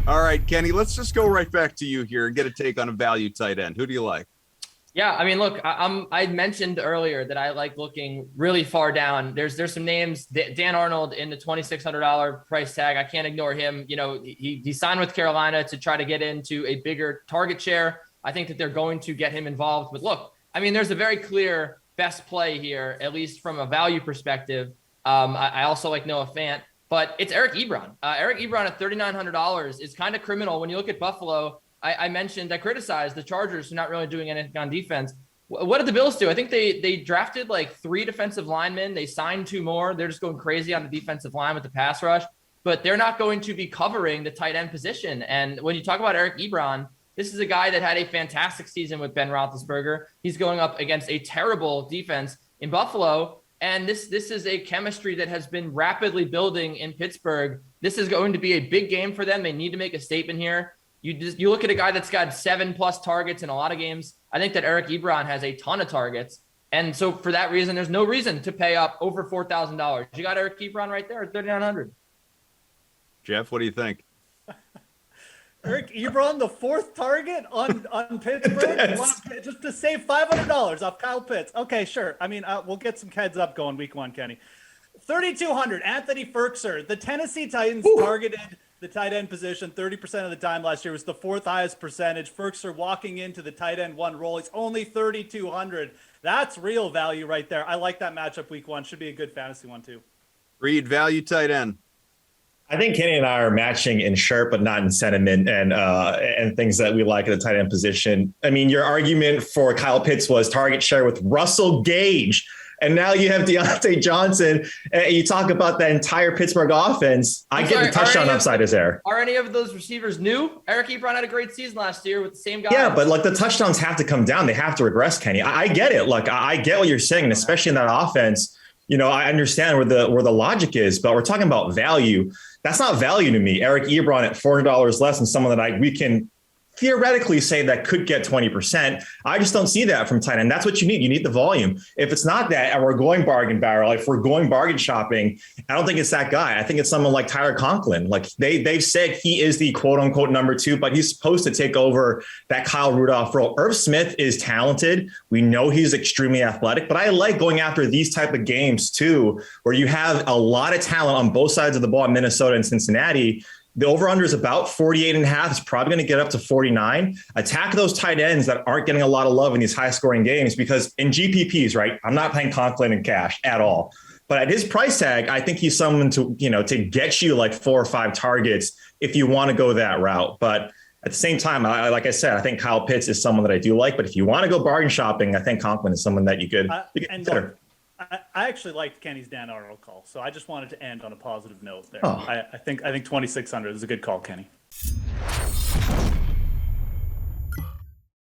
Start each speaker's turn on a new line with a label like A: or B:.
A: All right, Kenny, let's just go right back to you here and get a take on a value tight end. Who do you like?
B: Yeah, I mean, look, I mentioned earlier that I like looking really far down. There's some names. Dan Arnold in the $2,600 price tag. I can't ignore him. You know, he signed with Carolina to try to get into a bigger target share. I think that they're going to get him involved. But look, I mean, there's a very clear best play here, at least from a value perspective. I also like Noah Fant, but it's Eric Ebron. Eric Ebron at $3,900 is kind of criminal when you look at Buffalo. I criticized the Chargers for not really doing anything on defense. What did the Bills do? I think they drafted like 3 defensive linemen. They signed 2 more. They're just going crazy on the defensive line with the pass rush, but they're not going to be covering the tight end position. And when you talk about Eric Ebron, this is a guy that had a fantastic season with Ben Roethlisberger. He's going up against a terrible defense in Buffalo. And this is a chemistry that has been rapidly building in Pittsburgh. This is going to be a big game for them. They need to make a statement here. You look at a guy that's got 7+ targets in a lot of games. I think that Eric Ebron has a ton of targets. And so for that reason, there's no reason to pay up over $4,000. You got Eric Ebron right there at $3,900.
A: Geoff, what do you think?
C: Eric Ebron, the 4th target on Pittsburgh, just to save $500 off Kyle Pitts. Okay, sure. I mean, we'll get some heads up going week 1, Kenny. 3,200, Anthony Firkser. The Tennessee Titans targeted the tight end position 30% of the time last year. It was the 4th highest percentage. Firkser walking into the tight end 1 role. He's only 3,200. That's real value right there. I like that matchup week 1. Should be a good fantasy one too.
A: Reid, value tight end.
D: I think Kenny and I are matching in shirt, but not in sentiment and things that we like at the tight end position. I mean, your argument for Kyle Pitts was target share with Russell Gage. And now you have Deontay Johnson. And you talk about that entire Pittsburgh offense. I get the touchdown upside is there.
B: Are any of those receivers new? Eric Ebron had a great season last year with the same guy.
D: Yeah, but like the touchdowns have to come down. They have to regress, Kenny. I get it. Like I get what you're saying, and especially in that offense. You know, I understand where the logic is, but we're talking about value. That's not value to me. Eric Ebron at $400 less than someone that we can theoretically say that could get 20%. I just don't see that from tight end. That's what you need. You need the volume. If it's not that, and we're going bargain barrel, if we're going bargain shopping, I don't think it's that guy. I think it's someone like Tyler Conklin. Like they've said he is the quote unquote number 2, but he's supposed to take over that Kyle Rudolph role. Irv Smith is talented. We know he's extremely athletic, but I like going after these type of games too, where you have a lot of talent on both sides of the ball in Minnesota and Cincinnati. The over-under is about 48.5. It's probably going to get up to 49. Attack those tight ends that aren't getting a lot of love in these high-scoring games because in GPPs, right, I'm not playing Conklin in cash at all. But at his price tag, I think he's someone to get you like 4 or 5 targets if you want to go that route. But at the same time, like I said, I think Kyle Pitts is someone that I do like. But if you want to go bargain shopping, I think Conklin is someone that you could consider.
C: I actually liked Kenny's Dan Arnold call, so I just wanted to end on a positive note there.
D: Oh.
C: I think 2,600 is a good call, Kenny.